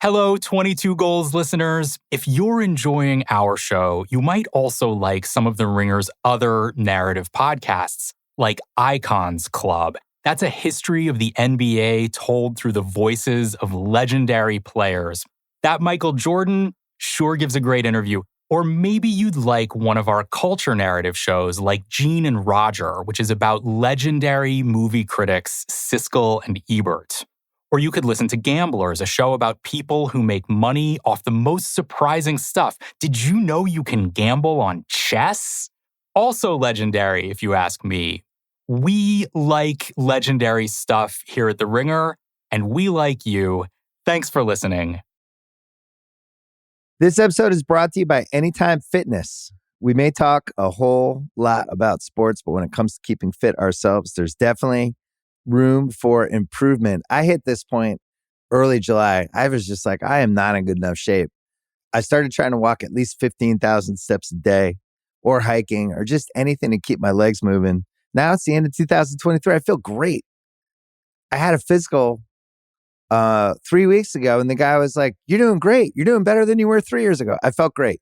Hello, 22 Goals listeners. If you're enjoying our show, you might also like some of The Ringer's other narrative podcasts, like Icons Club. That's a history of the NBA told through the voices of legendary players. That Michael Jordan sure gives a great interview. Or maybe you'd like one of our culture narrative shows like Gene and Roger, which is about legendary movie critics Siskel and Ebert. Or you could listen to Gamblers, a show about people who make money off the most surprising stuff. Did you know you can gamble on chess? Also legendary, if you ask me. We like legendary stuff here at The Ringer, and we like you. Thanks for listening. This episode is brought to you by Anytime Fitness. We may talk a whole lot about sports, but when it comes to keeping fit ourselves, there's definitely room for improvement. I hit this point early July. I was just like, I am not in good enough shape. I started trying to walk at least 15,000 steps a day or hiking or just anything to keep my legs moving. Now it's the end of 2023. I feel great. I had a physical 3 weeks ago and the guy was like, you're doing great. You're doing better than you were 3 years ago. I felt great.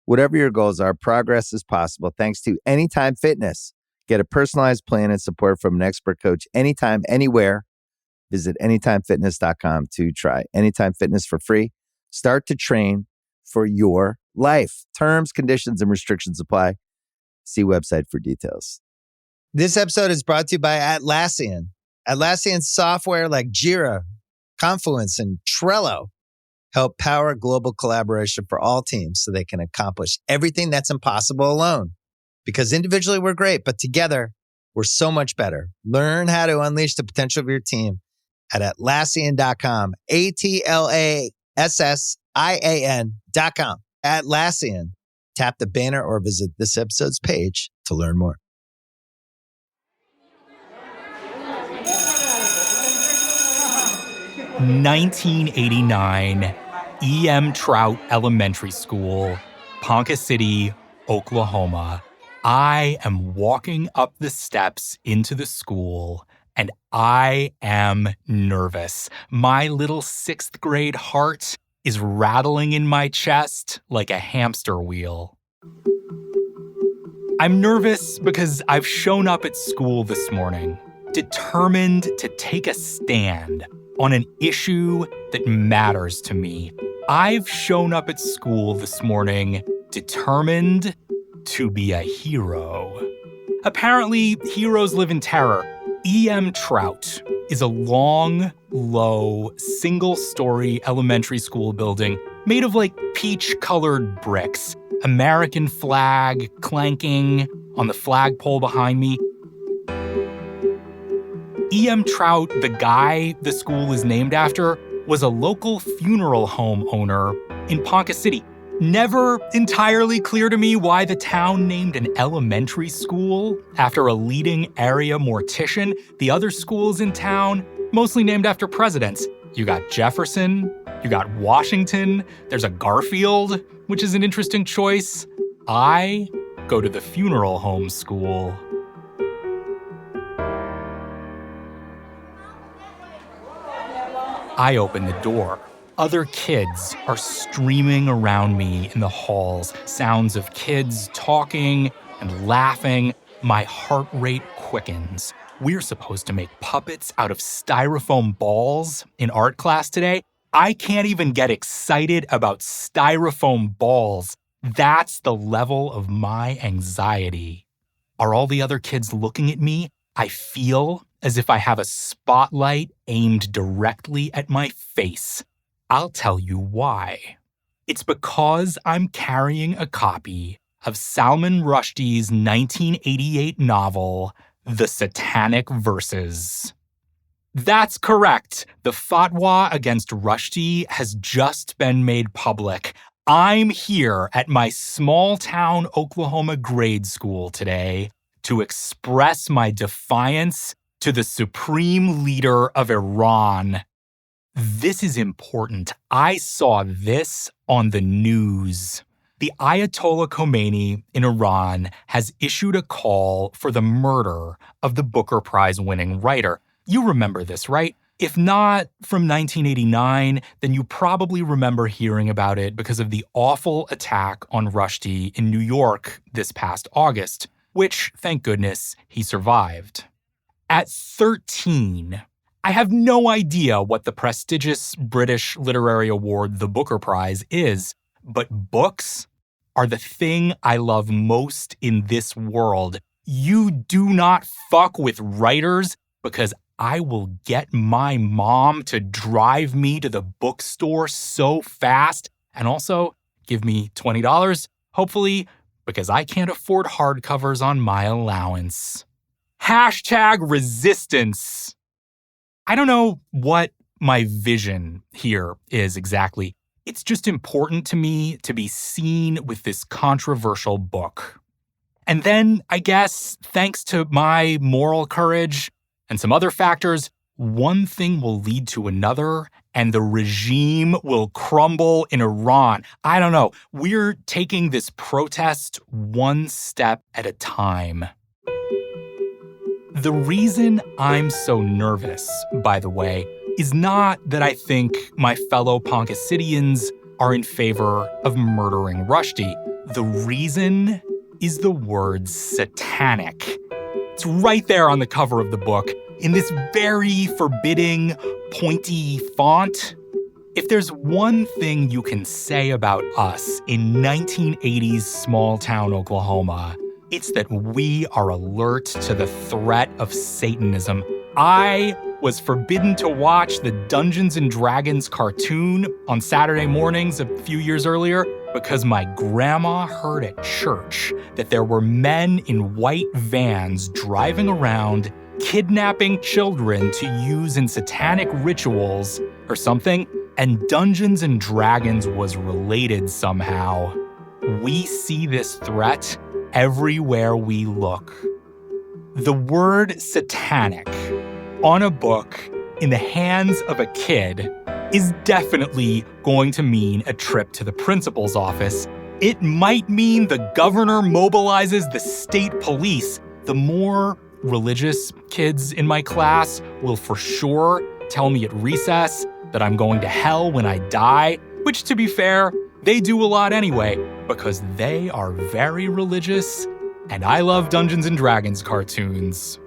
Whatever your goals are, progress is possible thanks to Anytime Fitness. Get a personalized plan and support from an expert coach anytime, anywhere. Visit anytimefitness.com to try Anytime Fitness for free. Start to train for your life. Terms, conditions, and restrictions apply. See website for details. This episode is brought to you by Atlassian. Atlassian software like Jira, Confluence, and Trello help power global collaboration for all teams so they can accomplish everything that's impossible alone. Because individually we're great, but together we're so much better. Learn how to unleash the potential of your team at Atlassian.com. Atlassian.com. Atlassian. Tap the banner or visit this episode's page to learn more. (1989) E.M. Trout Elementary School, Ponca City, Oklahoma. I am walking up the steps into the school, and I am nervous. My little 6th grade heart is rattling in my chest like a hamster wheel. I'm nervous because I've shown up at school this morning, determined to take a stand on an issue that matters to me. I've shown up at school this morning determined to be a hero. Apparently, heroes live in terror. E.M. Trout is a long, low, single-story elementary school building made of peach-colored bricks. American flag clanking on the flagpole behind me. E.M. Trout, the guy the school is named after, was a local funeral home owner in Ponca City. Never entirely clear to me why the town named an elementary school after a leading area mortician. The other schools in town, mostly named after presidents. You got Jefferson, you got Washington, there's a Garfield, which is an interesting choice. I go to the funeral home school. I open the door. Other kids are streaming around me in the halls. Sounds of kids talking and laughing. My heart rate quickens. We're supposed to make puppets out of styrofoam balls in art class today. I can't even get excited about styrofoam balls. That's the level of my anxiety. Are all the other kids looking at me? I feel as if I have a spotlight aimed directly at my face. I'll tell you why. It's because I'm carrying a copy of Salman Rushdie's 1988 novel, The Satanic Verses. That's correct. The fatwa against Rushdie has just been made public. I'm here at my small-town Oklahoma grade school today to express my defiance to the supreme leader of Iran. This is important. I saw this on the news. The Ayatollah Khomeini in Iran has issued a call for the murder of the Booker Prize-winning writer. You remember this, right? If not from 1989, then you probably remember hearing about it because of the awful attack on Rushdie in New York this past August, which, thank goodness, he survived. At 13, I have no idea what the prestigious British literary award, the Booker Prize, is, but books are the thing I love most in this world. You do not fuck with writers because I will get my mom to drive me to the bookstore so fast and also give me $20, hopefully, because I can't afford hardcovers on my allowance. #resistance. I don't know what my vision here is exactly. It's just important to me to be seen with this controversial book. And then, I guess, thanks to my moral courage and some other factors, one thing will lead to another, and the regime will crumble in Iran. I don't know. We're taking this protest one step at a time. The reason I'm so nervous, by the way, is not that I think my fellow Poncassidians are in favor of murdering Rushdie. The reason is the word satanic. It's right there on the cover of the book, in this very forbidding, pointy font. If there's one thing you can say about us in 1980s small-town Oklahoma, it's that we are alert to the threat of Satanism. I was forbidden to watch the Dungeons & Dragons cartoon on Saturday mornings a few years earlier because my grandma heard at church that there were men in white vans driving around kidnapping children to use in satanic rituals or something, and Dungeons & Dragons was related somehow. We see this threat everywhere we look. The word satanic on a book in the hands of a kid is definitely going to mean a trip to the principal's office. It might mean the governor mobilizes the state police. The more religious kids in my class will for sure tell me at recess that I'm going to hell when I die, which, to be fair, they do a lot anyway, because they are very religious, and I love Dungeons & Dragons cartoons.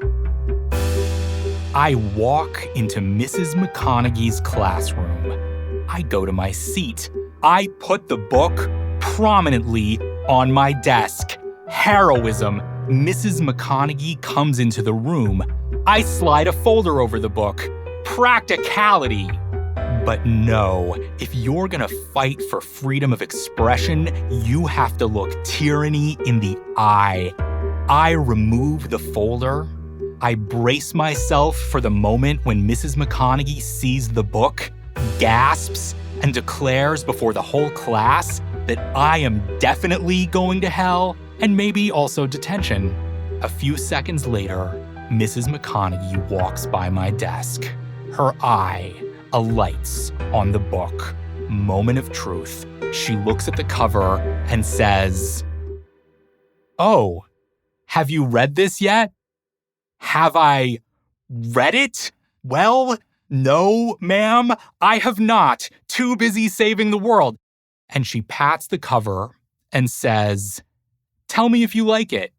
I walk into Mrs. McConaughey's classroom. I go to my seat. I put the book prominently on my desk. Heroism. Mrs. McConaughey comes into the room. I slide a folder over the book. Practicality. But no, if you're gonna fight for freedom of expression, you have to look tyranny in the eye. I remove the folder. I brace myself for the moment when Mrs. McConaughey sees the book, gasps, and declares before the whole class that I am definitely going to hell and maybe also detention. A few seconds later, Mrs. McConaughey walks by my desk. Her eye alights on the book. Moment of truth. She looks at the cover and says, "Oh, have you read this yet?" Have I read it? Well, no, ma'am, I have not. Too busy saving the world. And she pats the cover and says, "Tell me if you like it."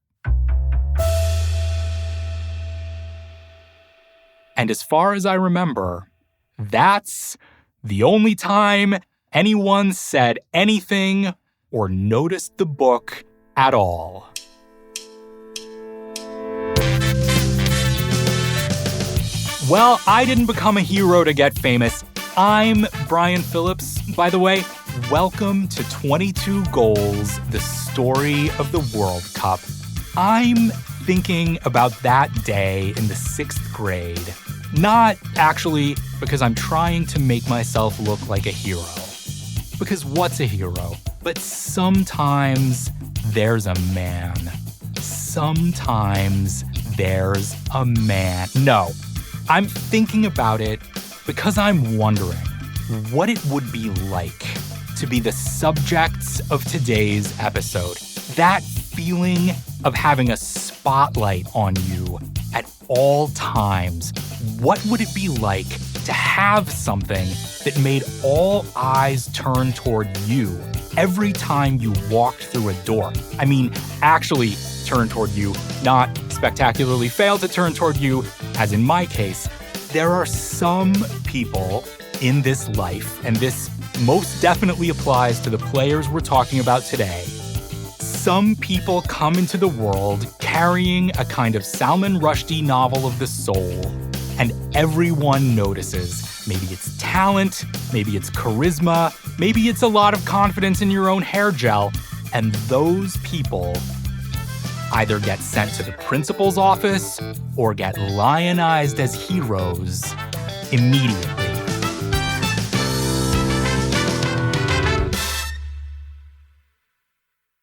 And as far as I remember, that's the only time anyone said anything or noticed the book at all. Well, I didn't become a hero to get famous. I'm Brian Phillips, by the way. Welcome to 22 Goals, the story of the World Cup. I'm thinking about that day in the 6th grade. Not actually because I'm trying to make myself look like a hero. Because what's a hero? But sometimes there's a man. Sometimes there's a man. No. I'm thinking about it because I'm wondering what it would be like to be the subjects of today's episode. That feeling of having a spotlight on you at all times. What would it be like to have something that made all eyes turn toward you every time you walked through a door. I mean, actually turn toward you, not spectacularly fail to turn toward you, as in my case. There are some people in this life, and this most definitely applies to the players we're talking about today. Some people come into the world carrying a kind of Salman Rushdie novel of the soul, and everyone notices. Maybe it's talent, maybe it's charisma, maybe it's a lot of confidence in your own hair gel, and those people either get sent to the principal's office or get lionized as heroes immediately.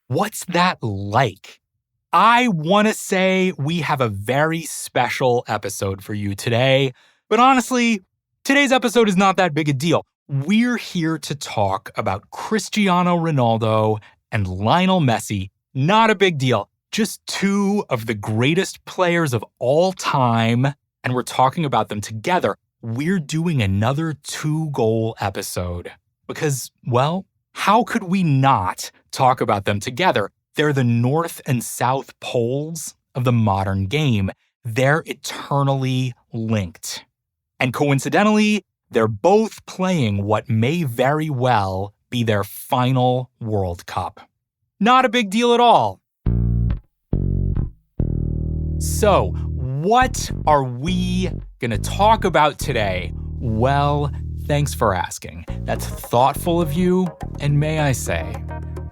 What's that like? I want to say we have a very special episode for you today, but honestly, today's episode is not that big a deal. We're here to talk about Cristiano Ronaldo and Lionel Messi. Not a big deal. Just two of the greatest players of all time, and we're talking about them together. We're doing another 2-goal episode because, well, how could we not talk about them together? They're the North and South poles of the modern game. They're eternally linked. And coincidentally, they're both playing what may very well be their final World Cup. Not a big deal at all. So, what are we going to talk about today? Well, thanks for asking. That's thoughtful of you, and may I say,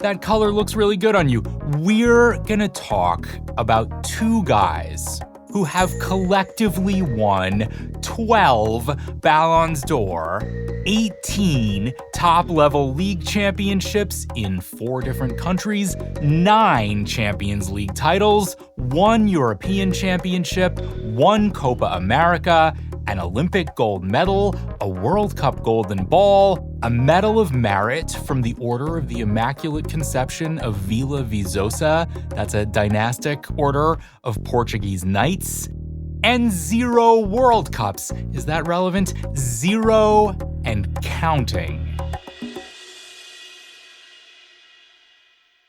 that color looks really good on you. We're going to talk about two guys who have collectively won 12 Ballons d'Or, 18 top-level league championships in 4 different countries, 9 Champions League titles, 1 European Championship, 1 Copa America, an Olympic gold medal, a World Cup golden ball, a Medal of Merit from the Order of the Immaculate Conception of Vila Viçosa, that's a dynastic order of Portuguese knights, and 0 World Cups. Is that relevant? 0 and counting.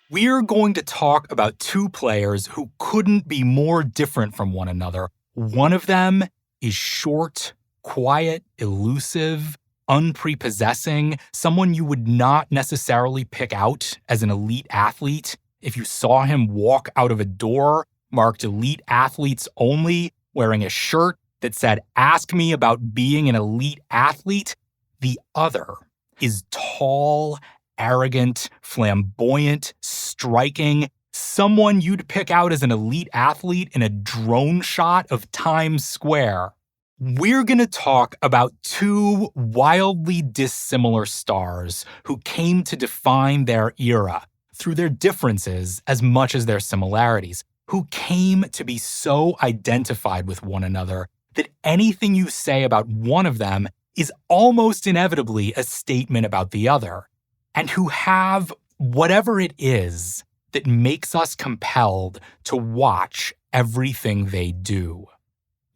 We're going to talk about 2 players who couldn't be more different from one another. One of them is short, quiet, elusive, unprepossessing, someone you would not necessarily pick out as an elite athlete. If you saw him walk out of a door marked elite athletes only, wearing a shirt that said, "Ask me about being an elite athlete." The other is tall, arrogant, flamboyant, striking, someone you'd pick out as an elite athlete in a drone shot of Times Square. We're going to talk about 2 wildly dissimilar stars who came to define their era through their differences as much as their similarities, who came to be so identified with one another that anything you say about one of them is almost inevitably a statement about the other, and who have whatever it is that makes us compelled to watch everything they do.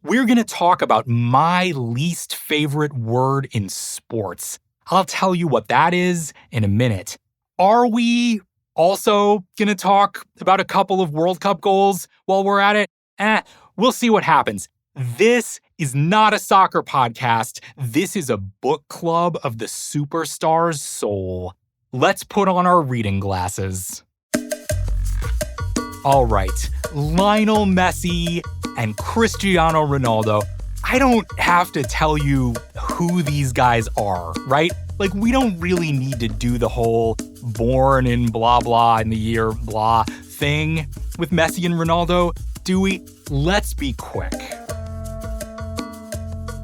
We're going to talk about my least favorite word in sports. I'll tell you what that is in a minute. Are we also going to talk about a couple of World Cup goals while we're at it? We'll see what happens. This is not a soccer podcast. This is a book club of the superstar's soul. Let's put on our reading glasses. All right, Lionel Messi and Cristiano Ronaldo. I don't have to tell you who these guys are, right? Like, we don't really need to do the whole born in blah blah in the year blah thing with Messi and Ronaldo, do we? Let's be quick.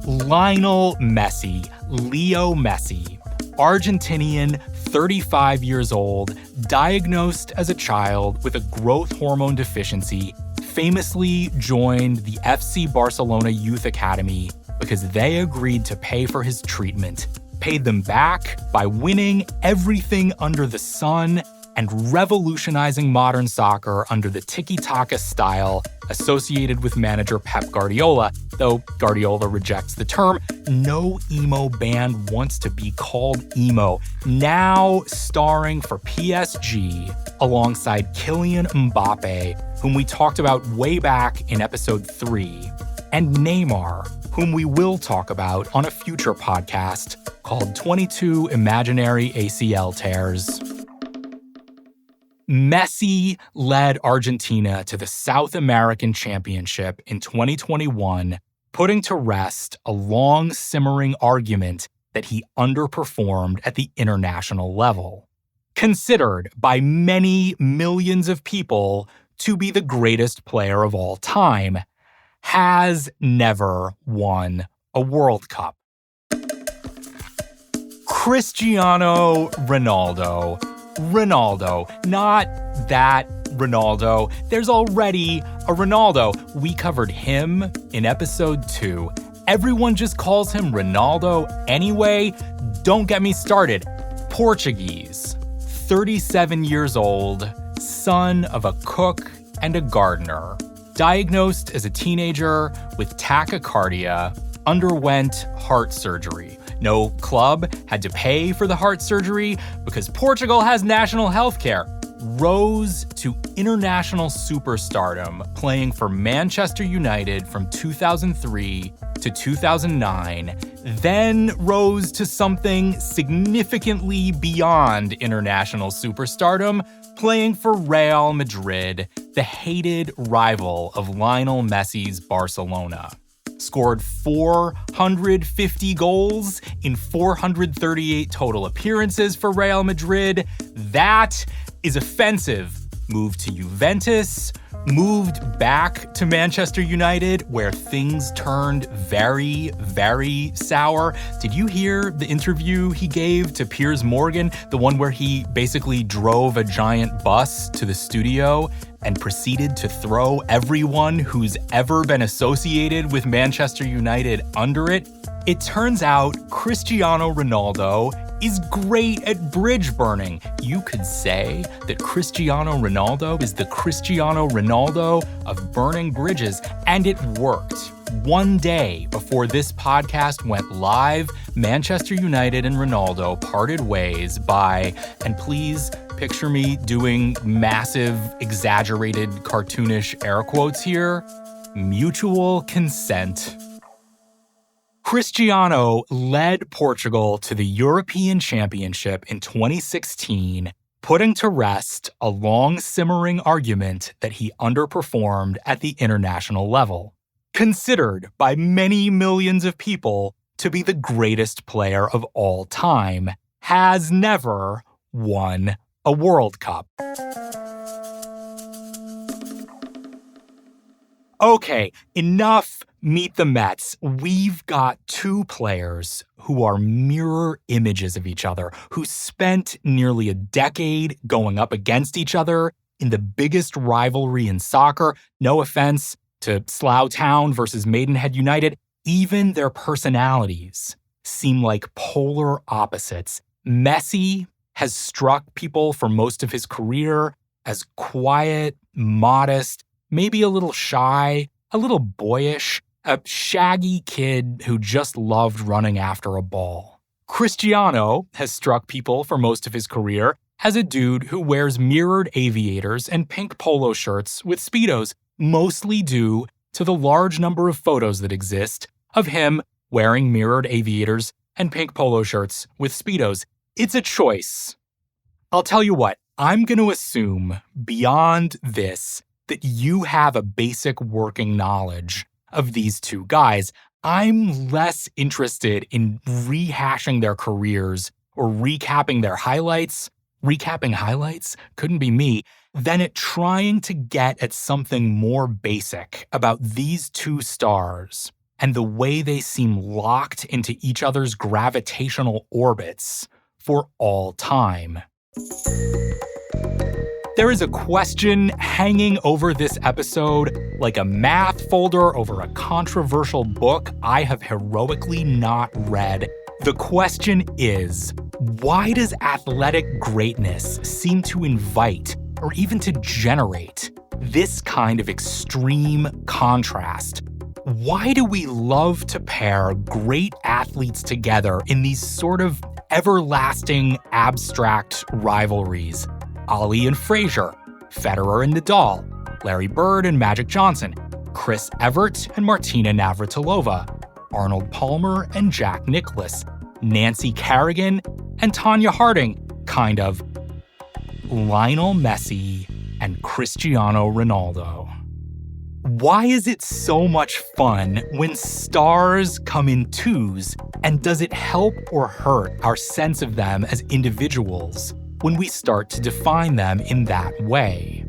Lionel Messi, Leo Messi, Argentinian, 35 years old, diagnosed as a child with a growth hormone deficiency, famously joined the FC Barcelona Youth Academy because they agreed to pay for his treatment, paid them back by winning everything under the sun, and revolutionizing modern soccer under the tiki-taka style associated with manager Pep Guardiola, though Guardiola rejects the term. No emo band wants to be called emo. Now starring for PSG alongside Kylian Mbappe, whom we talked about way back in episode 3, and Neymar, whom we will talk about on a future podcast called 22 Imaginary ACL Tears. Messi led Argentina to the South American Championship in 2021, putting to rest a long-simmering argument that he underperformed at the international level. Considered by many millions of people to be the greatest player of all time, has never won a World Cup. Cristiano Ronaldo. Ronaldo, not that Renaldo. There's already a Ronaldo. We covered him in episode 2. Everyone just calls him Renaldo anyway. Don't get me started. Portuguese, 37 years old, son of a cook and a gardener. Diagnosed as a teenager with tachycardia, underwent heart surgery. No club had to pay for the heart surgery because Portugal has national health care. Rose to international superstardom, playing for Manchester United from 2003 to 2009, then rose to something significantly beyond international superstardom, playing for Real Madrid, the hated rival of Lionel Messi's Barcelona. Scored 450 goals in 438 total appearances for Real Madrid. That is offensive. Moved to Juventus, moved back to Manchester United, where things turned very, very sour. Did you hear the interview he gave to Piers Morgan, the one where he basically drove a giant bus to the studio and proceeded to throw everyone who's ever been associated with Manchester United under it? It turns out Cristiano Ronaldo is great at bridge burning. You could say that Cristiano Ronaldo is the Cristiano Ronaldo of burning bridges, and it worked. One day before this podcast went live, Manchester United and Renaldo parted ways by, and please picture me doing massive, exaggerated, cartoonish air quotes here, mutual consent. Cristiano led Portugal to the European Championship in 2016, putting to rest a long-simmering argument that he underperformed at the international level. Considered by many millions of people to be the greatest player of all time, has never won a World Cup. Okay, enough Meet the Mets. We've got two players who are mirror images of each other, who spent nearly a decade going up against each other in the biggest rivalry in soccer. No offense to Slough Town versus Maidenhead United. Even their personalities seem like polar opposites. Messi has struck people for most of his career as quiet, modest, maybe a little shy, a little boyish, a shaggy kid who just loved running after a ball. Cristiano has struck people for most of his career as a dude who wears mirrored aviators and pink polo shirts with Speedos, mostly due to the large number of photos that exist of him wearing mirrored aviators and pink polo shirts with Speedos. It's a choice. I'll tell you what, I'm going to assume beyond this that you have a basic working knowledge of these two guys. I'm less interested in rehashing their careers or recapping their highlights. Recapping highlights couldn't be me. Than at trying to get at something more basic about these two stars and the way they seem locked into each other's gravitational orbits for all time. There is a question hanging over this episode like a math folder over a controversial book I have heroically not read. The question is, why does athletic greatness seem to invite, or even to generate, this kind of extreme contrast? Why do we love to pair great athletes together in these sort of everlasting abstract rivalries? Ali and Frazier, Federer and Nadal, Larry Bird and Magic Johnson, Chris Evert and Martina Navratilova, Arnold Palmer and Jack Nicklaus, Nancy Kerrigan and Tanya Harding, kind of. Lionel Messi and Cristiano Ronaldo. Why is it so much fun when stars come in twos, and does it help or hurt our sense of them as individuals when we start to define them in that way?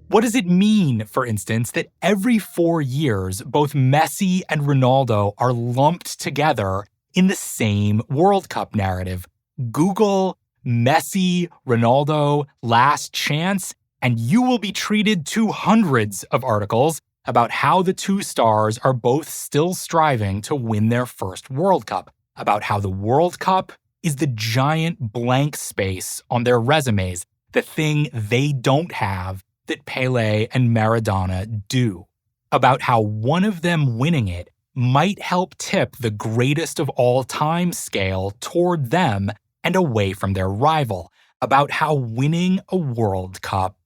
What does it mean, for instance, that every 4 years, both Messi and Ronaldo are lumped together in the same World Cup narrative? Google Messi, Ronaldo, last chance, and you will be treated to hundreds of articles about how the two stars are both still striving to win their first World Cup, about how the World Cup is the giant blank space on their resumes, the thing they don't have that Pele and Maradona do, about how one of them winning it might help tip the greatest of all time scale toward them and away from their rival, about how winning a World Cup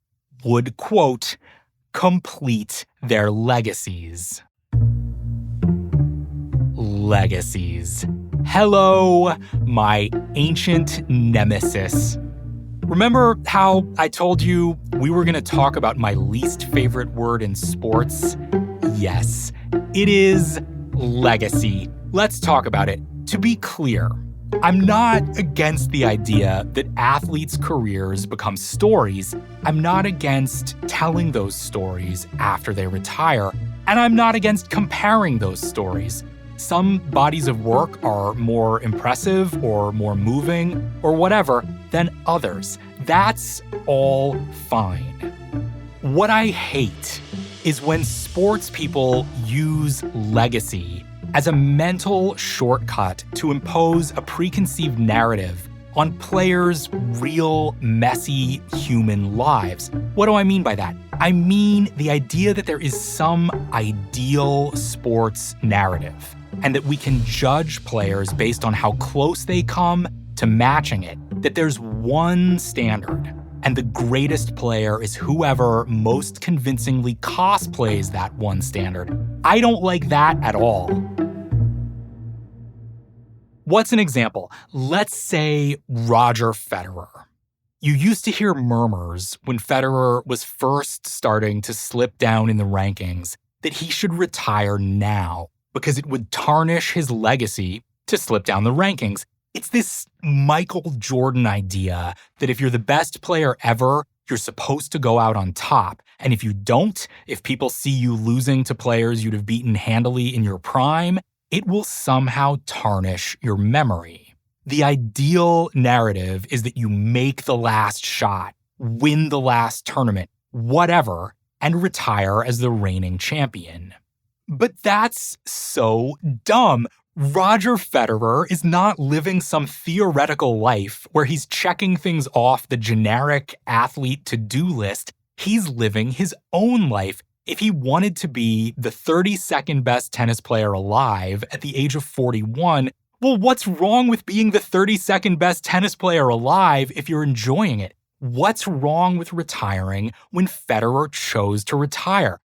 would, quote, complete their legacies. Legacies. Hello, my ancient nemesis. Remember how I told you we were going to talk about my least favorite word in sports? Yes, it is legacy. Let's talk about it. To be clear, I'm not against the idea that athletes' careers become stories. I'm not against telling those stories after they retire, and I'm not against comparing those stories. Some bodies of work are more impressive or more moving or whatever than others. That's all fine. What I hate is when sports people use legacy as a mental shortcut to impose a preconceived narrative on players' real, messy human lives. What do I mean by that? I mean the idea that there is some ideal sports narrative, and that we can judge players based on how close they come to matching it, that there's one standard, and the greatest player is whoever most convincingly cosplays that one standard. I don't like that at all. What's an example? Let's say Roger Federer. You used to hear murmurs when Federer was first starting to slip down in the rankings that he should retire now because it would tarnish his legacy to slip down the rankings. It's this Michael Jordan idea that if you're the best player ever, you're supposed to go out on top. And if you don't, if people see you losing to players you'd have beaten handily in your prime, it will somehow tarnish your memory. The ideal narrative is that you make the last shot, win the last tournament, whatever, and retire as the reigning champion. But that's so dumb. Roger Federer is not living some theoretical life where he's checking things off the generic athlete to-do list. He's living his own life. If he wanted to be the 32nd best tennis player alive at the age of 41, well, what's wrong with being the 32nd best tennis player alive if you're enjoying it? What's wrong with retiring when Federer chose to retire?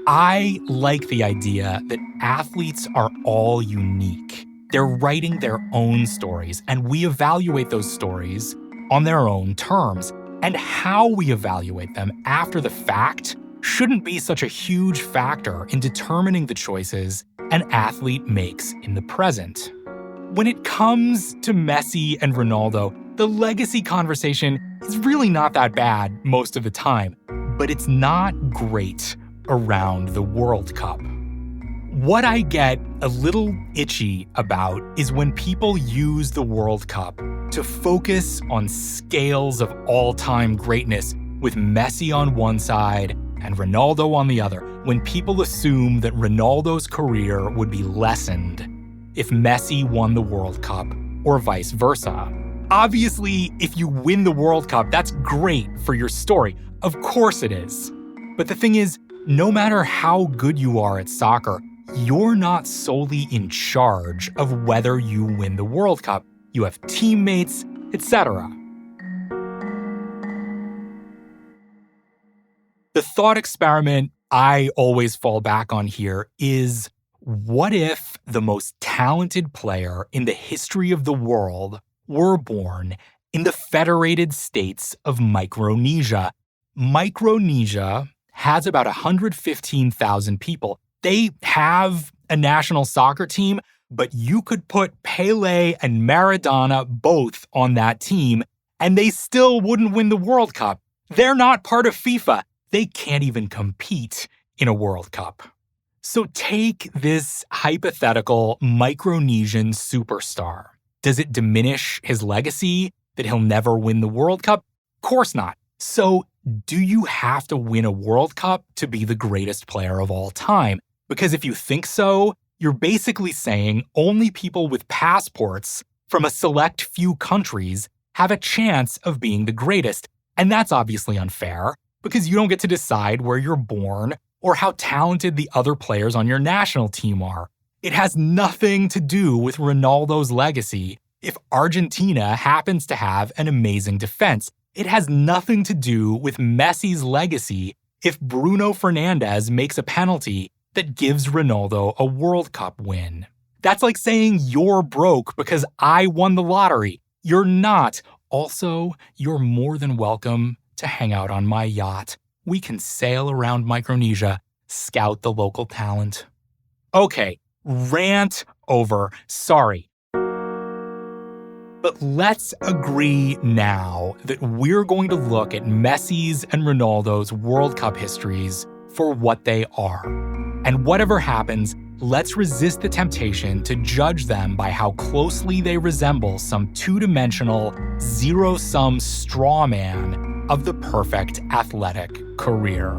I like the idea that athletes are all unique. They're writing their own stories, and we evaluate those stories on their own terms. And how we evaluate them after the fact shouldn't be such a huge factor in determining the choices an athlete makes in the present. When it comes to Messi and Ronaldo, the legacy conversation is really not that bad most of the time, but it's not great around the World Cup. What I get a little itchy about is when people use the World Cup to focus on scales of all-time greatness with Messi on one side and Renaldo on the other, when people assume that Ronaldo's career would be lessened if Messi won the World Cup or vice versa. Obviously, if you win the World Cup, that's great for your story. Of course it is. But the thing is, no matter how good you are at soccer, you're not solely in charge of whether you win the World Cup. You have teammates, etc. The thought experiment I always fall back on here is, what if the most talented player in the history of the world were born in the Federated States of Micronesia? Micronesia has about 115,000 people. They have a national soccer team, but you could put Pele and Maradona both on that team, and they still wouldn't win the World Cup. They're not part of FIFA. They can't even compete in a World Cup. So take this hypothetical Micronesian superstar. Does it diminish his legacy that he'll never win the World Cup? Of course not. So do you have to win a World Cup to be the greatest player of all time? Because if you think so, you're basically saying only people with passports from a select few countries have a chance of being the greatest. And that's obviously unfair, because you don't get to decide where you're born or how talented the other players on your national team are. It has nothing to do with Ronaldo's legacy if Argentina happens to have an amazing defense. It has nothing to do with Messi's legacy if Bruno Fernandes makes a penalty that gives Renaldo a World Cup win. That's like saying you're broke because I won the lottery. You're not. Also, you're more than welcome to hang out on my yacht. We can sail around Micronesia, scout the local talent. Okay, rant over. Sorry. But let's agree now that we're going to look at Messi's and Ronaldo's World Cup histories for what they are. And whatever happens, let's resist the temptation to judge them by how closely they resemble some two-dimensional, zero-sum straw man of the perfect athletic career.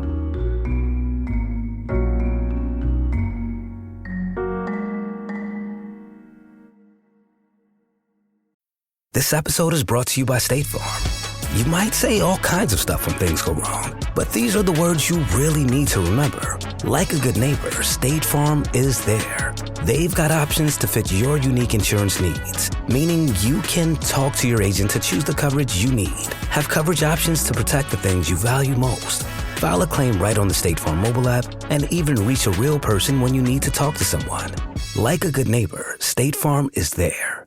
This episode is brought to you by State Farm. You might say all kinds of stuff when things go wrong, but these are the words you really need to remember. Like a good neighbor, State Farm is there. They've got options to fit your unique insurance needs, meaning you can talk to your agent to choose the coverage you need, have coverage options to protect the things you value most, file a claim right on the State Farm mobile app, and even reach a real person when you need to talk to someone. Like a good neighbor, State Farm is there.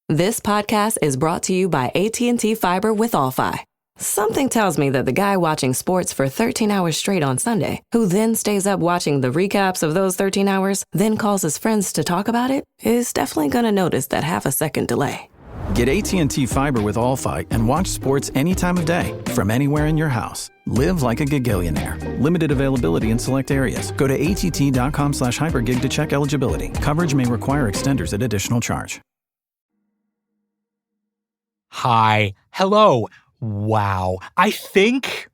This podcast is brought to you by AT&T Fiber with All-Fi. Something tells me that the guy watching sports for 13 hours straight on Sunday, who then stays up watching the recaps of those 13 hours, then calls his friends to talk about it, is definitely going to notice that half-a-second delay. Get AT&T Fiber with All-Fi and watch sports any time of day from anywhere in your house. Live like a gigillionaire. Limited availability in select areas. Go to att.com/hypergig to check eligibility. Coverage may require extenders at additional charge. Hi. Hello. Wow. I think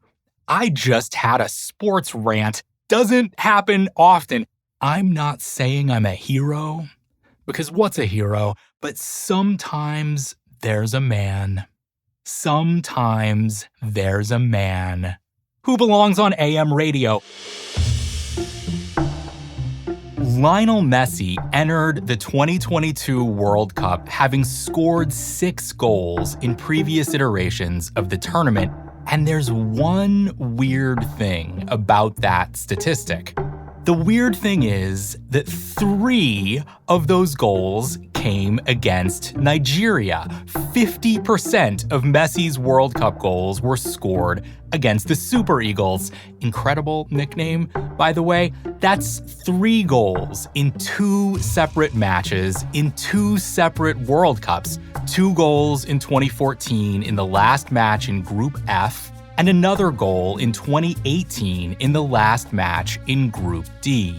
I just had a sports rant. Doesn't happen often. I'm not saying I'm a hero, because what's a hero? But sometimes there's a man. Sometimes there's a man who belongs on AM radio. Lionel Messi entered the 2022 World Cup having scored 6 goals in previous iterations of the tournament, and there's one weird thing about that statistic. The weird thing is that 3 of those goals came against Nigeria. 50% of Messi's World Cup goals were scored against the Super Eagles. Incredible nickname, by the way. That's 3 goals in 2 separate matches in 2 separate World Cups. 2 goals in 2014 in the last match in Group F, and another goal in 2018 in the last match in Group D.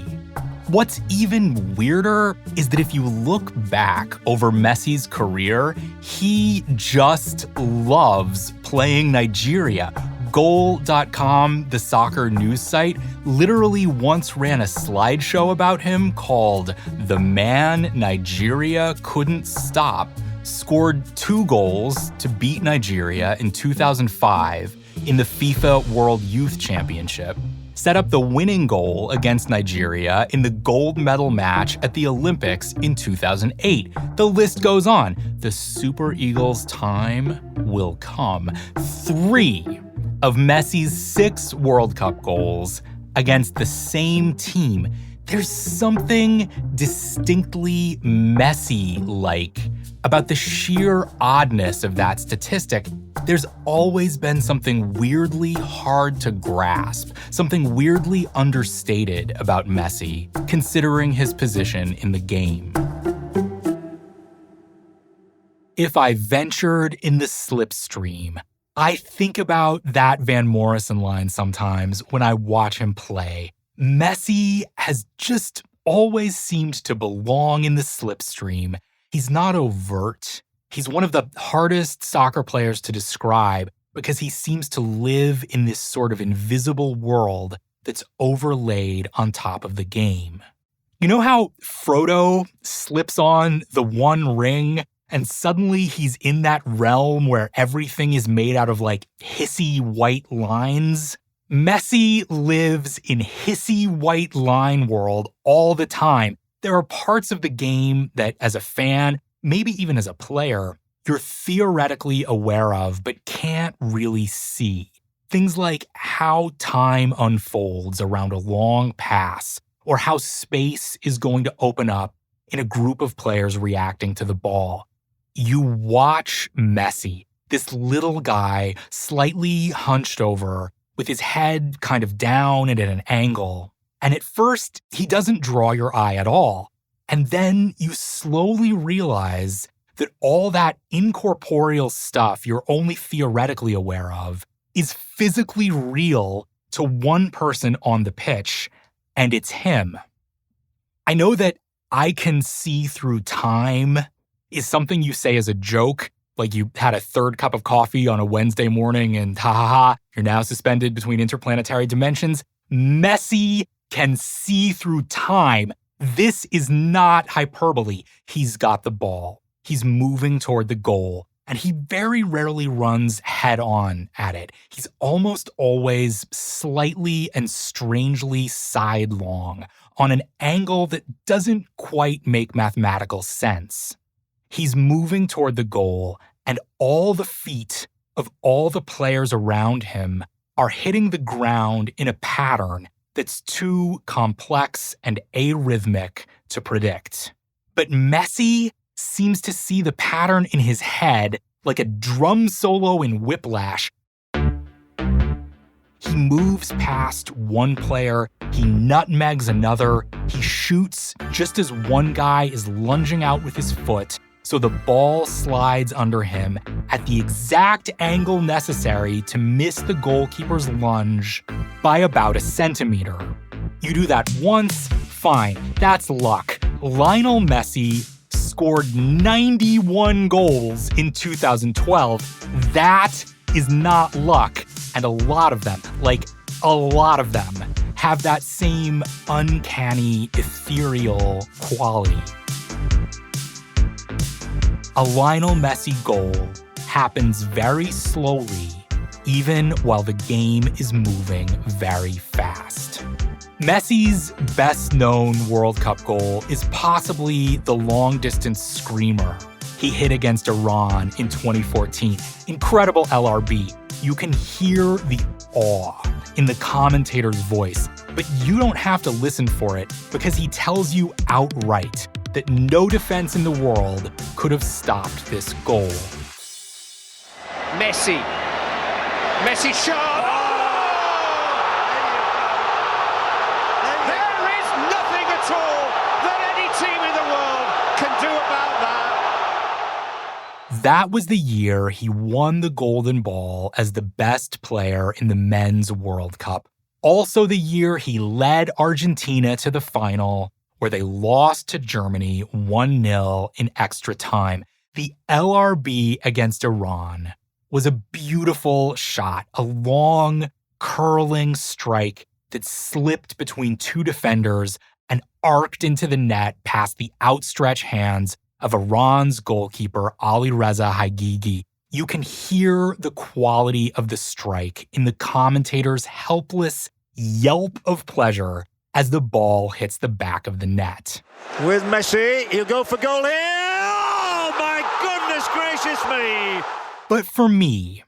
What's even weirder is that if you look back over Messi's career, he just loves playing Nigeria. Goal.com, the soccer news site, literally once ran a slideshow about him called "The Man Nigeria Couldn't Stop." Scored 2 goals to beat Nigeria in 2005 in the FIFA World Youth Championship, set up the winning goal against Nigeria in the gold medal match at the Olympics in 2008. The list goes on. The Super Eagles' time will come. 3 of Messi's 6 World Cup goals against the same team. There's something distinctly Messi-like about the sheer oddness of that statistic. There's always been something weirdly hard to grasp, something weirdly understated about Messi, considering his position in the game. If I ventured in the slipstream, I think about that Van Morrison line sometimes when I watch him play. Messi has just always seemed to belong in the slipstream. He's not overt. He's one of the hardest soccer players to describe because he seems to live in this sort of invisible world that's overlaid on top of the game. You know how Frodo slips on the One Ring and suddenly he's in that realm where everything is made out of like hissy white lines? Messi lives in hissy white line world all the time. There are parts of the game that as a fan, maybe even as a player, you're theoretically aware of but can't really see. Things like how time unfolds around a long pass, or how space is going to open up in a group of players reacting to the ball. You watch Messi, this little guy slightly hunched over, with his head kind of down and at an angle. And at first, he doesn't draw your eye at all. And then you slowly realize that all that incorporeal stuff you're only theoretically aware of is physically real to one person on the pitch, and it's him. I know that "I can see through time" is something you say as a joke, like you had a 3rd cup of coffee on a Wednesday morning and you're now suspended between interplanetary dimensions. Messi can see through time. This is not hyperbole. He's got the ball. He's moving toward the goal, and he very rarely runs head on at it. He's almost always slightly and strangely sidelong on an angle that doesn't quite make mathematical sense. He's moving toward the goal, and all the feet of all the players around him are hitting the ground in a pattern that's too complex and arrhythmic to predict. But Messi seems to see the pattern in his head like a drum solo in Whiplash. He moves past one player, he nutmegs another, he shoots just as one guy is lunging out with his foot, so the ball slides under him at the exact angle necessary to miss the goalkeeper's lunge by about a centimeter. You do that once, fine, that's luck. Lionel Messi scored 91 goals in 2012. That is not luck. And a lot of them, have that same uncanny, ethereal quality. A Lionel Messi goal happens very slowly, even while the game is moving very fast. Messi's best-known World Cup goal is possibly the long-distance screamer he hit against Iran in 2014. Incredible LRB. You can hear the awe in the commentator's voice, but you don't have to listen for it because he tells you outright that no defense in the world could have stopped this goal. Messi shot! There is nothing at all that any team in the world can do about that. That was the year he won the Golden Ball as the best player in the Men's World Cup. Also the year he led Argentina to the final, where they lost to Germany 1-0 in extra time. The LRB against Iran was a beautiful shot, a long, curling strike that slipped between two defenders and arced into the net past the outstretched hands of Iran's goalkeeper Alireza Haghighi. You can hear the quality of the strike in the commentator's helpless yelp of pleasure as the ball hits the back of the net. With Messi, he'll go for goal here. Oh, my goodness gracious me. But for me,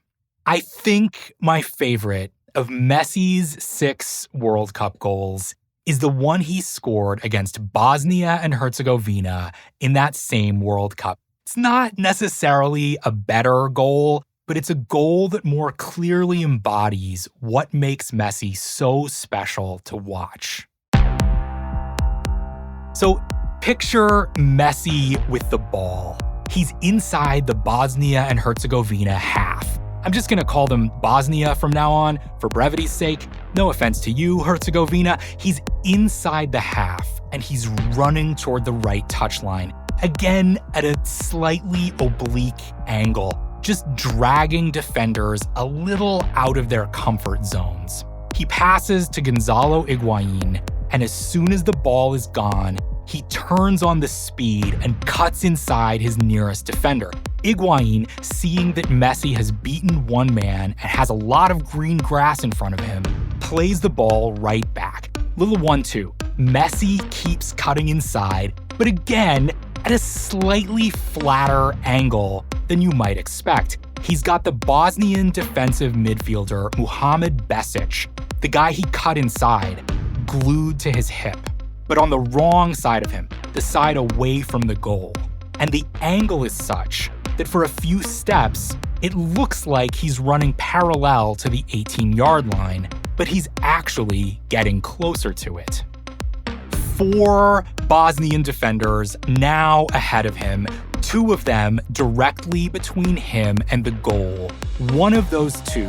I think my favorite of Messi's 6 World Cup goals is the one he scored against Bosnia and Herzegovina in that same World Cup. It's not necessarily a better goal, but it's a goal that more clearly embodies what makes Messi so special to watch. So picture Messi with the ball. He's inside the Bosnia and Herzegovina half. I'm just going to call them Bosnia from now on for brevity's sake. No offense to you, Herzegovina. He's inside the half and he's running toward the right touchline. Again, at a slightly oblique angle, just dragging defenders a little out of their comfort zones. He passes to Gonzalo Higuain, and as soon as the ball is gone, he turns on the speed and cuts inside his nearest defender. Higuain, seeing that Messi has beaten one man and has a lot of green grass in front of him, plays the ball right back. Little 1-2. Messi keeps cutting inside, but again, at a slightly flatter angle than you might expect. He's got the Bosnian defensive midfielder Muhamed Besic, the guy he cut inside, glued to his hip, but on the wrong side of him, the side away from the goal. And the angle is such that for a few steps, it looks like he's running parallel to the 18-yard line, but he's actually getting closer to it. 4 Bosnian defenders now ahead of him, 2 of them directly between him and the goal. One of those 2,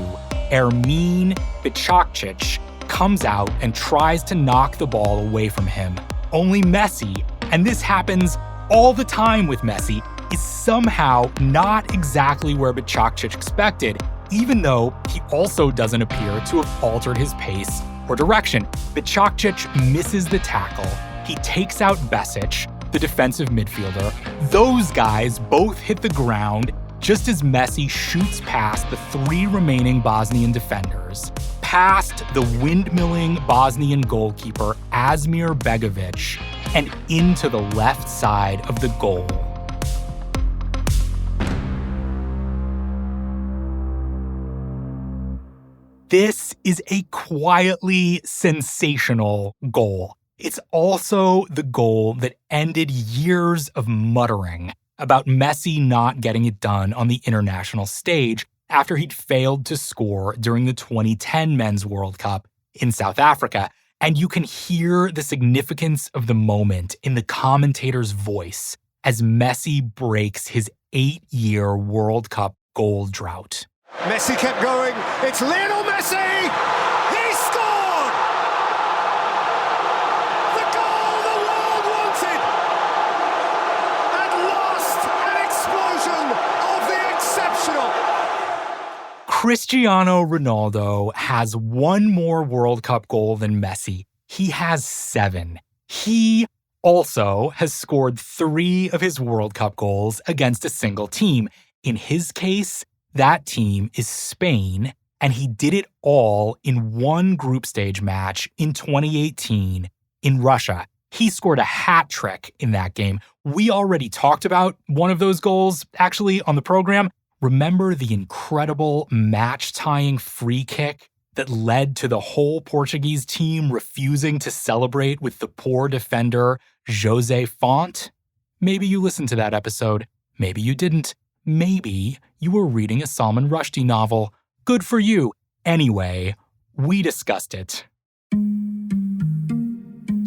Ermin Bicakcic, comes out and tries to knock the ball away from him. Only Messi, and this happens all the time with Messi, is somehow not exactly where Bicakcic expected, even though he also doesn't appear to have altered his pace or direction. Bicakcic misses the tackle. He takes out Besic, the defensive midfielder. Those guys both hit the ground just as Messi shoots past the 3 remaining Bosnian defenders, past the windmilling Bosnian goalkeeper Asmir Begovic, and into the left side of the goal. This is a quietly sensational goal. It's also the goal that ended years of muttering about Messi not getting it done on the international stage after he'd failed to score during the 2010 Men's World Cup in South Africa. And you can hear the significance of the moment in the commentator's voice as Messi breaks his 8-year World Cup goal drought. Messi kept going. It's Lionel Messi! He scored! The goal the world wanted! At last, an explosion of the exceptional! Cristiano Ronaldo has one more World Cup goal than Messi. He has 7. He also has scored 3 of his World Cup goals against a single team. In his case, that team is Spain, and he did it all in one group stage match in 2018 in Russia. He scored a hat trick in that game. We already talked about one of those goals, actually, on the program. Remember the incredible match-tying free kick that led to the whole Portuguese team refusing to celebrate with the poor defender, Jose Font? Maybe you listened to that episode. Maybe you didn't. Maybe you were reading a Salman Rushdie novel. Good for you. Anyway, we discussed it.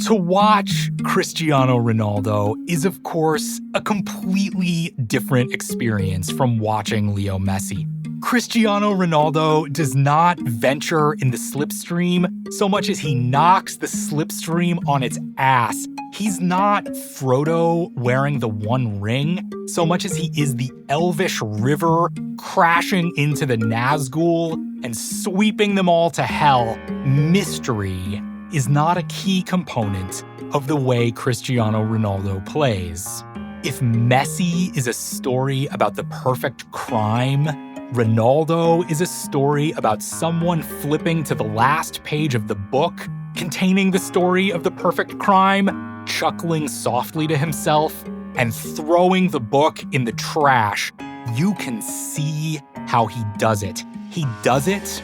To watch Cristiano Ronaldo is, of course, a completely different experience from watching Leo Messi. Cristiano Ronaldo does not venture in the slipstream so much as he knocks the slipstream on its ass He's not Frodo wearing the One Ring so much as he is the elvish river crashing into the Nazgul and sweeping them all to hell. Mystery is not a key component of the way Cristiano Ronaldo plays. If Messi is a story about the perfect crime, Renaldo is a story about someone flipping to the last page of the book containing the story of the perfect crime, chuckling softly to himself, and throwing the book in the trash. You can see how he does it. He does it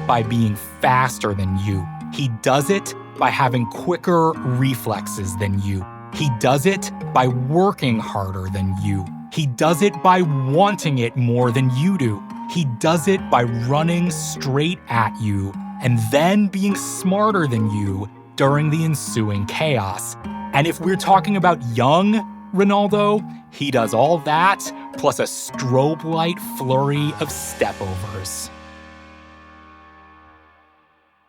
by being faster than you. He does it by having quicker reflexes than you. He does it by working harder than you. He does it by wanting it more than you do. He does it by running straight at you and then being smarter than you during the ensuing chaos. And if we're talking about young Renaldo, he does all that plus a strobe light flurry of stepovers.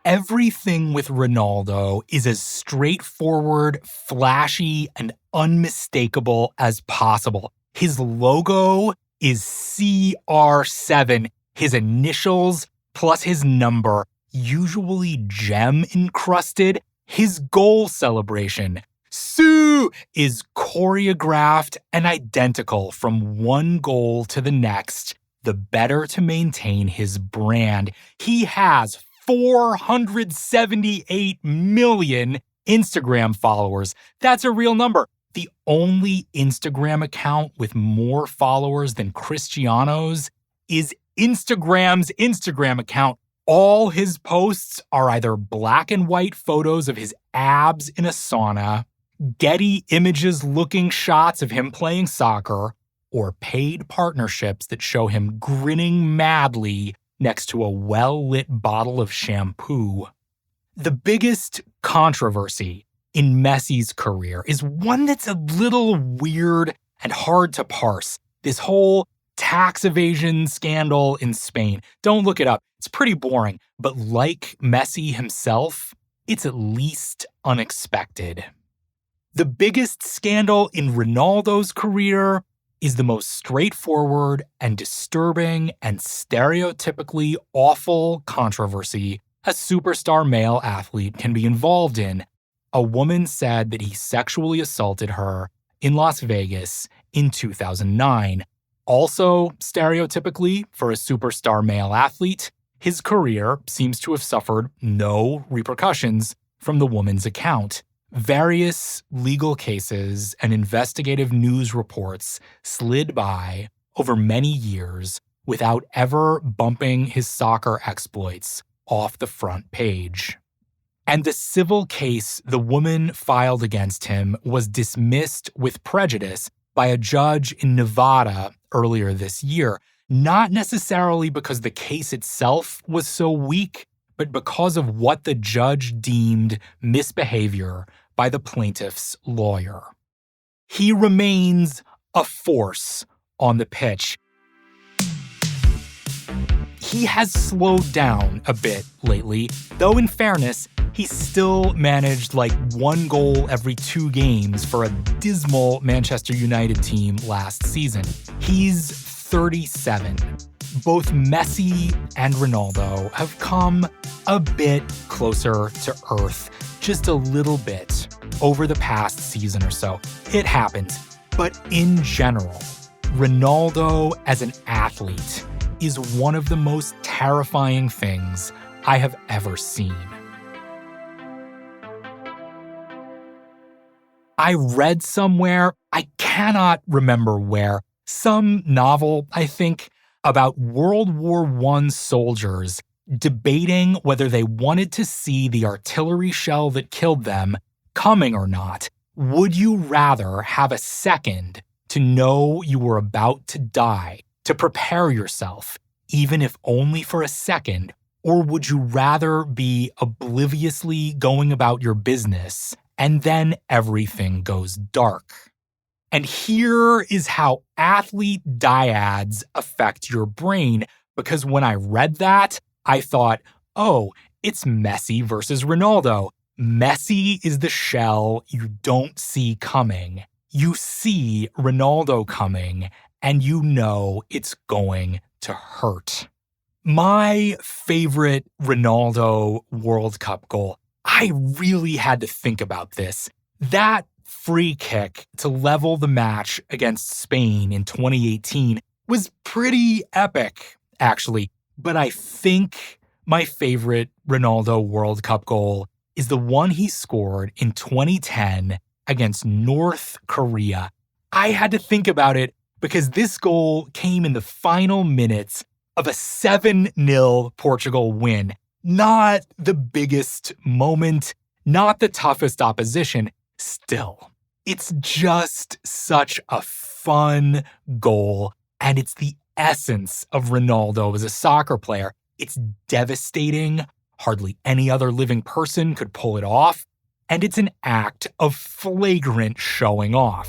Everything with Renaldo is as straightforward, flashy, and unmistakable as possible. His logo is CR7, his initials plus his number, usually gem-encrusted. His goal celebration, Sue, is choreographed and identical from one goal to the next, the better to maintain his brand. He has 478 million Instagram followers. That's a real number. The only Instagram account with more followers than Cristiano's is Instagram's Instagram account. All his posts are either black and white photos of his abs in a sauna, Getty Images looking shots of him playing soccer, or paid partnerships that show him grinning madly next to a well-lit bottle of shampoo. The biggest controversy in Messi's career is one that's a little weird and hard to parse. This whole tax evasion scandal in Spain. Don't look it up. It's pretty boring. But like Messi himself, it's at least unexpected. The biggest scandal in Ronaldo's career is the most straightforward and disturbing and stereotypically awful controversy a superstar male athlete can be involved in. A woman said that he sexually assaulted her in Las Vegas in 2009. Also, stereotypically, for a superstar male athlete, his career seems to have suffered no repercussions from the woman's account. Various legal cases and investigative news reports slid by over many years without ever bumping his soccer exploits off the front page. And the civil case the woman filed against him was dismissed with prejudice by a judge in Nevada earlier this year, not necessarily because the case itself was so weak, but because of what the judge deemed misbehavior by the plaintiff's lawyer. He remains a force on the pitch. He has slowed down a bit lately, though in fairness, he still managed like one goal every 2 games for a dismal Manchester United team last season. He's 37. Both Messi and Renaldo have come a bit closer to earth, just a little bit, over the past season or so. It happens. But in general, Renaldo as an athlete is one of the most terrifying things I have ever seen. I read somewhere, I cannot remember where, some novel, I think, about World War I soldiers debating whether they wanted to see the artillery shell that killed them coming or not. Would you rather have a second to know you were about to die, to prepare yourself, even if only for a second, or would you rather be obliviously going about your business and then everything goes dark? And here is how athlete dyads affect your brain, because when I read that, I thought, oh, it's Messi versus Renaldo. Messi is the shell you don't see coming. You see Renaldo coming, and you know it's going to hurt. My favorite Ronaldo World Cup goal, I really had to think about this. That free kick to level the match against Spain in 2018 was pretty epic, actually. But I think my favorite Ronaldo World Cup goal is the one he scored in 2010 against North Korea. I had to think about it because this goal came in the final minutes of a 7-0 Portugal win. Not the biggest moment, not the toughest opposition. Still, it's just such a fun goal, and it's the essence of Renaldo as a soccer player. It's devastating. Hardly any other living person could pull it off, and it's an act of flagrant showing off.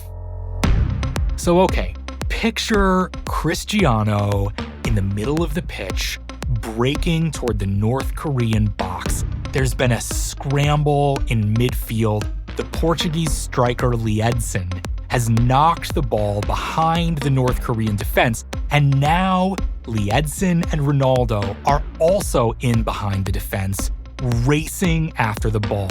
So okay, picture Cristiano in the middle of the pitch, breaking toward the North Korean box. There's been a scramble in midfield. The Portuguese striker Liedson has knocked the ball behind the North Korean defense, and now Liedson and Renaldo are also in behind the defense, racing after the ball.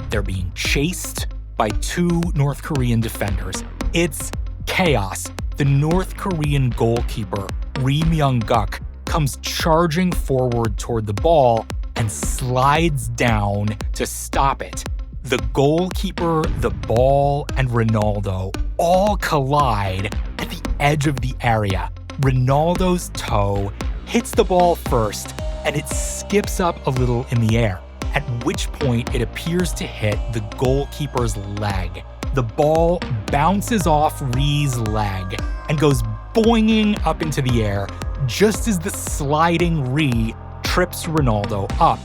They're being chased by two North Korean defenders. It's chaos. The North Korean goalkeeper, Ri Myung-guk, comes charging forward toward the ball and slides down to stop it. The goalkeeper, the ball, and Renaldo all collide at the edge of the area. Renaldo's toe hits the ball first, and it skips up a little in the air, at which point it appears to hit the goalkeeper's leg. The ball bounces off Ri's leg and goes boinging up into the air just as the sliding Ri trips Renaldo up.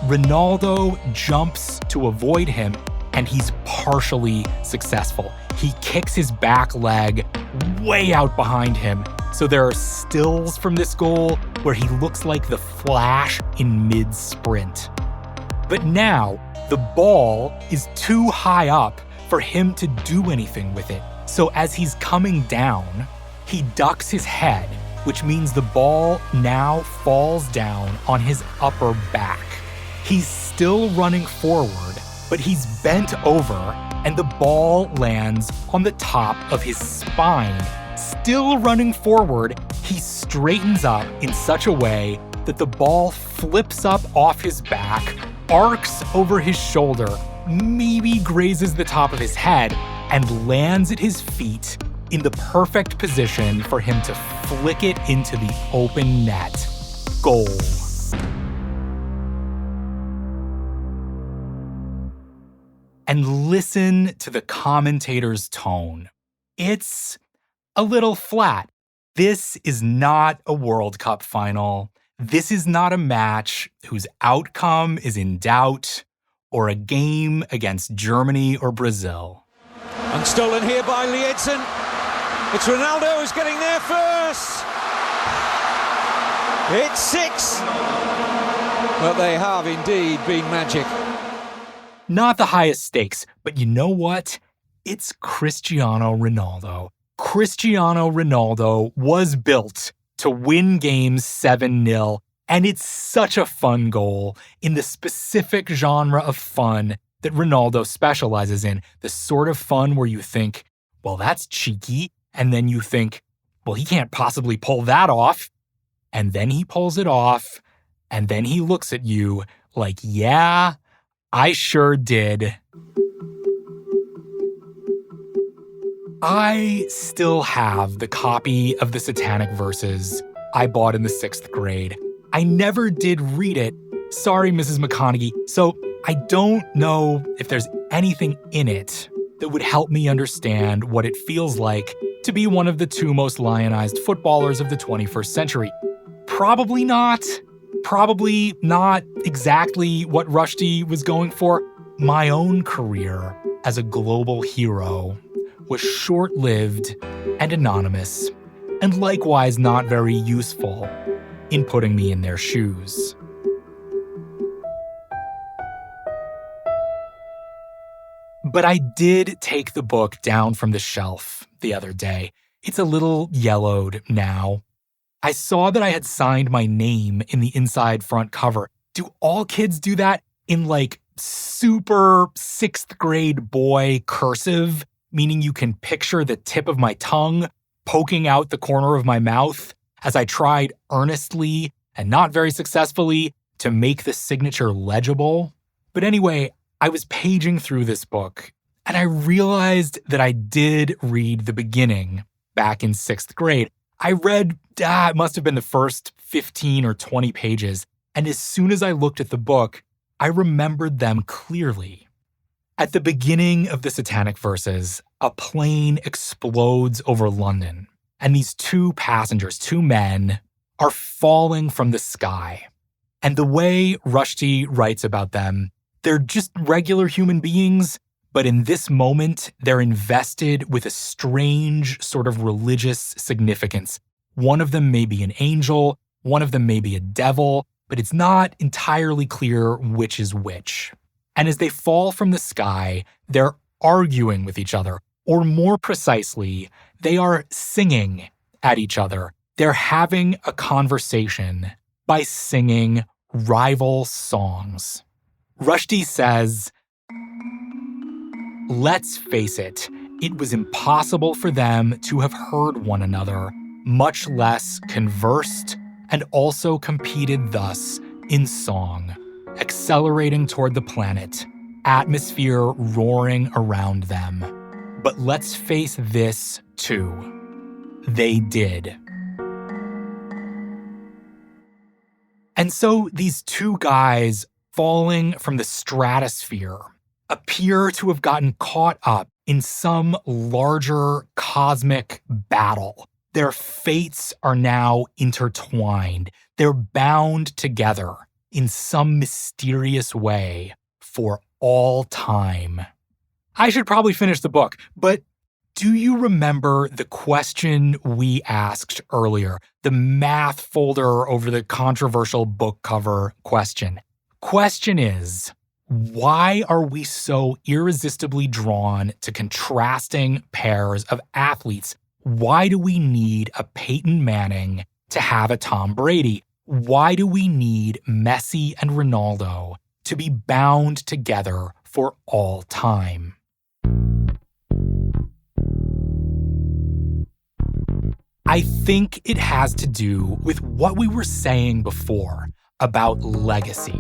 Renaldo jumps to avoid him, and he's partially successful. He kicks his back leg way out behind him, so there are stills from this goal where he looks like the Flash in mid-sprint. But now, the ball is too high up for him to do anything with it. So as he's coming down, he ducks his head, which means the ball now falls down on his upper back. He's still running forward, but he's bent over, and the ball lands on the top of his spine. Still running forward, he straightens up in such a way that the ball flips up off his back, arcs over his shoulder, maybe grazes the top of his head, and lands at his feet in the perfect position for him to flick it into the open net. Goal. And listen to the commentator's tone. It's a little flat. This is not a World Cup final. This is not a match whose outcome is in doubt, or a game against Germany or Brazil. And stolen here by Liedson. It's Renaldo who's getting there first. It's 6. But they have indeed been magic. Not the highest stakes, but you know what? It's Cristiano Ronaldo. Cristiano Ronaldo was built to win games 7-0, and it's such a fun goal in the specific genre of fun that Renaldo specializes in, the sort of fun where you think, well, that's cheeky, and then you think, well, he can't possibly pull that off, and then he pulls it off, and then he looks at you like, yeah, I sure did. I still have the copy of the Satanic Verses I bought in the 6th grade. I never did read it. Sorry, Mrs. McConaughey. So I don't know if there's anything in it that would help me understand what it feels like to be one of the two most lionized footballers of the 21st century. Probably not. Probably not exactly what Rushdie was going for. My own career as a global hero was short-lived and anonymous, and likewise not very useful in putting me in their shoes. But I did take the book down from the shelf the other day. It's a little yellowed now. I saw that I had signed my name in the inside front cover. Do all kids do that in like super 6th grade boy cursive, meaning you can picture the tip of my tongue poking out the corner of my mouth as I tried earnestly and not very successfully to make the signature legible? But anyway, I was paging through this book and I realized that I did read the beginning back in 6th grade. I read, it must have been the first 15 or 20 pages, and as soon as I looked at the book, I remembered them clearly. At the beginning of the Satanic Verses, a plane explodes over London, and these two passengers, two men, are falling from the sky. And the way Rushdie writes about them, they're just regular human beings, but in this moment, they're invested with a strange sort of religious significance. One of them may be an angel, one of them may be a devil, but it's not entirely clear which is which. And as they fall from the sky, they're arguing with each other, or more precisely, they are singing at each other. They're having a conversation by singing rival songs. Rushdie says, "Let's face it, it was impossible for them to have heard one another, much less conversed, and also competed thus in song, accelerating toward the planet, atmosphere roaring around them. But let's face this, too. They did." And so these two guys falling from the stratosphere appear to have gotten caught up in some larger cosmic battle. Their fates are now intertwined. They're bound together in some mysterious way for all time. I should probably finish the book, but do you remember the question we asked earlier? The math folder over the controversial book cover question. Question is, why are we so irresistibly drawn to contrasting pairs of athletes? Why do we need a Peyton Manning to have a Tom Brady? Why do we need Messi and Ronaldo to be bound together for all time? I think it has to do with what we were saying before about legacy.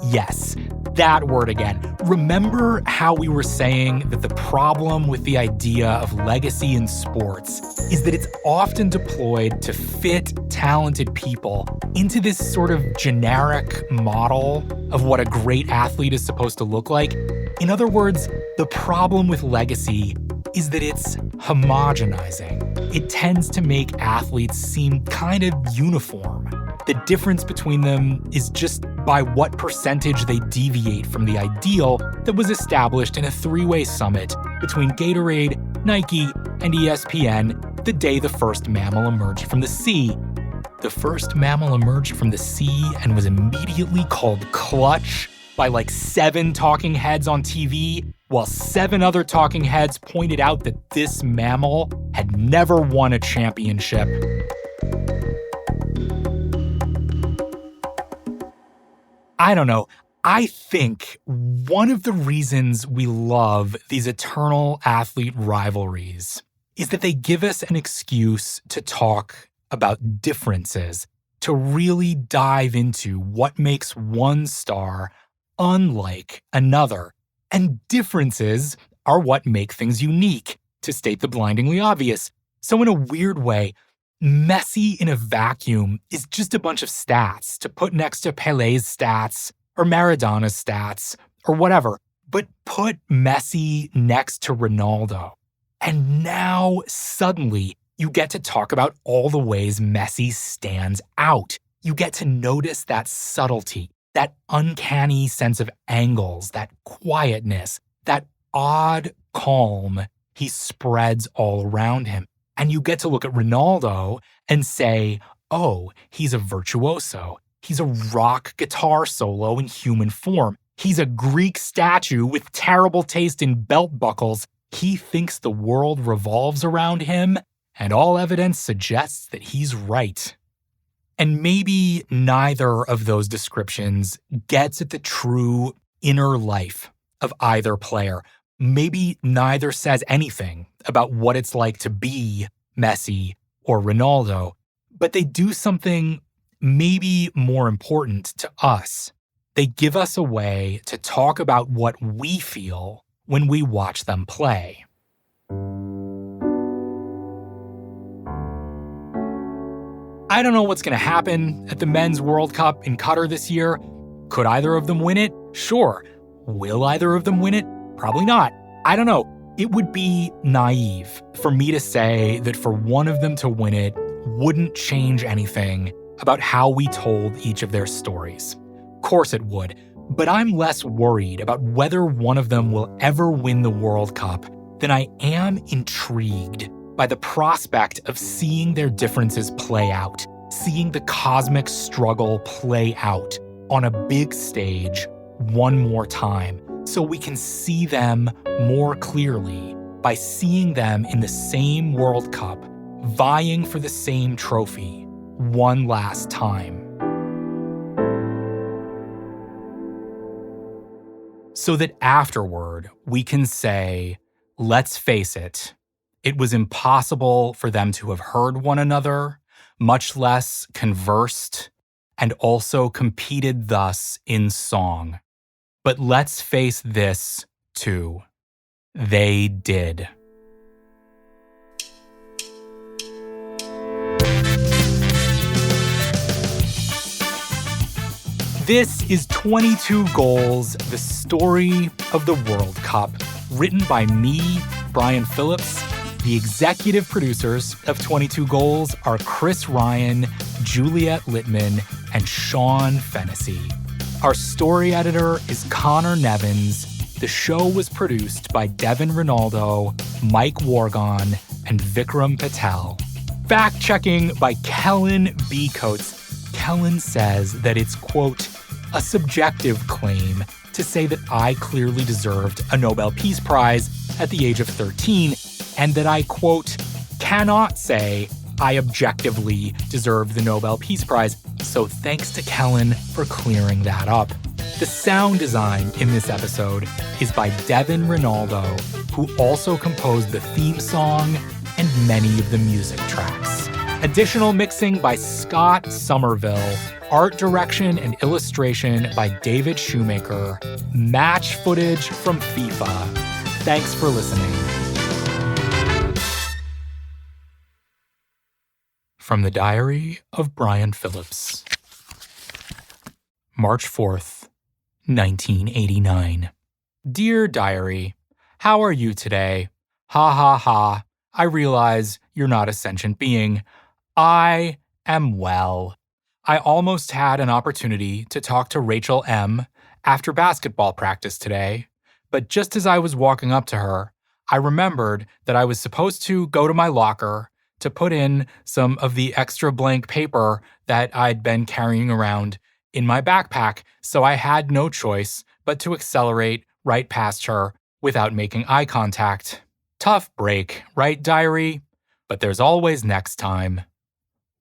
Yes, that word again. Remember how we were saying that the problem with the idea of legacy in sports is that it's often deployed to fit talented people into this sort of generic model of what a great athlete is supposed to look like? In other words, the problem with legacy is that it's homogenizing. It tends to make athletes seem kind of uniform. The difference between them is just by what percentage they deviate from the ideal that was established in a three-way summit between Gatorade, Nike, and ESPN the day the first mammal emerged from the sea. The first mammal emerged from the sea and was immediately called clutch by like 7 talking heads on TV, while 7 other talking heads pointed out that this mammal had never won a championship. I don't know. I think one of the reasons we love these eternal athlete rivalries is that they give us an excuse to talk about differences, to really dive into what makes one star unlike another. And differences are what make things unique, to state the blindingly obvious. So in a weird way, Messi in a vacuum is just a bunch of stats to put next to Pelé's stats or Maradona's stats or whatever. But put Messi next to Renaldo, and now suddenly you get to talk about all the ways Messi stands out. You get to notice that subtlety, that uncanny sense of angles, that quietness, that odd calm he spreads all around him. And you get to look at Renaldo and say, oh, he's a virtuoso. He's a rock guitar solo in human form. He's a Greek statue with terrible taste in belt buckles. He thinks the world revolves around him, and all evidence suggests that he's right. And maybe neither of those descriptions gets at the true inner life of either player. Maybe neither says anything about what it's like to be Messi or Ronaldo, but they do something maybe more important to us. They give us a way to talk about what we feel when we watch them play. I don't know what's going to happen at the Men's World Cup in Qatar this year. Could either of them win it? Sure. Will either of them win it? Probably not. I don't know. It would be naive for me to say that for one of them to win it wouldn't change anything about how we told each of their stories. Of course it would, but I'm less worried about whether one of them will ever win the World Cup than I am intrigued by the prospect of seeing their differences play out, seeing the cosmic struggle play out on a big stage one more time, so we can see them more clearly by seeing them in the same World Cup, vying for the same trophy one last time. So that afterward, we can say, let's face it, it was impossible for them to have heard one another, much less conversed, and also competed thus in song. But let's face this, too. They did. This is 22 Goals, the story of the World Cup, written by me, Brian Phillips. The executive producers of 22 Goals are Chris Ryan, Juliet Littman, and Sean Fennessy. Our story editor is Conor Nevins. The show was produced by Devon Renaldo, Mike Wargon, and Vikram Patel. Fact-checking by Kellen B. Coates. Kellen says that it's, quote, a subjective claim to say that I clearly deserved a Nobel Peace Prize at the age of 13, and that I, quote, cannot say I objectively deserve the Nobel Peace Prize. So thanks to Kellen for clearing that up. The sound design in this episode is by Devon Renaldo, who also composed the theme song and many of the music tracks. Additional mixing by Scott Somerville. Art direction and illustration by David Shoemaker. Match footage from FIFA. Thanks for listening. From the Diary of Brian Phillips. March 4th, 1989. Dear Diary, how are you today? Ha ha ha. I realize you're not a sentient being. I am well. I almost had an opportunity to talk to Rachel M. after basketball practice today, but just as I was walking up to her, I remembered that I was supposed to go to my locker to put in some of the extra blank paper that I'd been carrying around in my backpack, so I had no choice but to accelerate right past her without making eye contact. Tough break, right, diary? But there's always next time.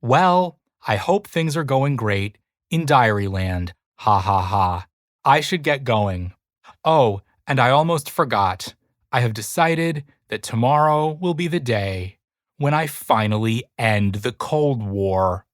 Well, I hope things are going great in diary land. Ha ha ha. I should get going. Oh, and I almost forgot. I have decided that tomorrow will be the day when I finally end the Cold War.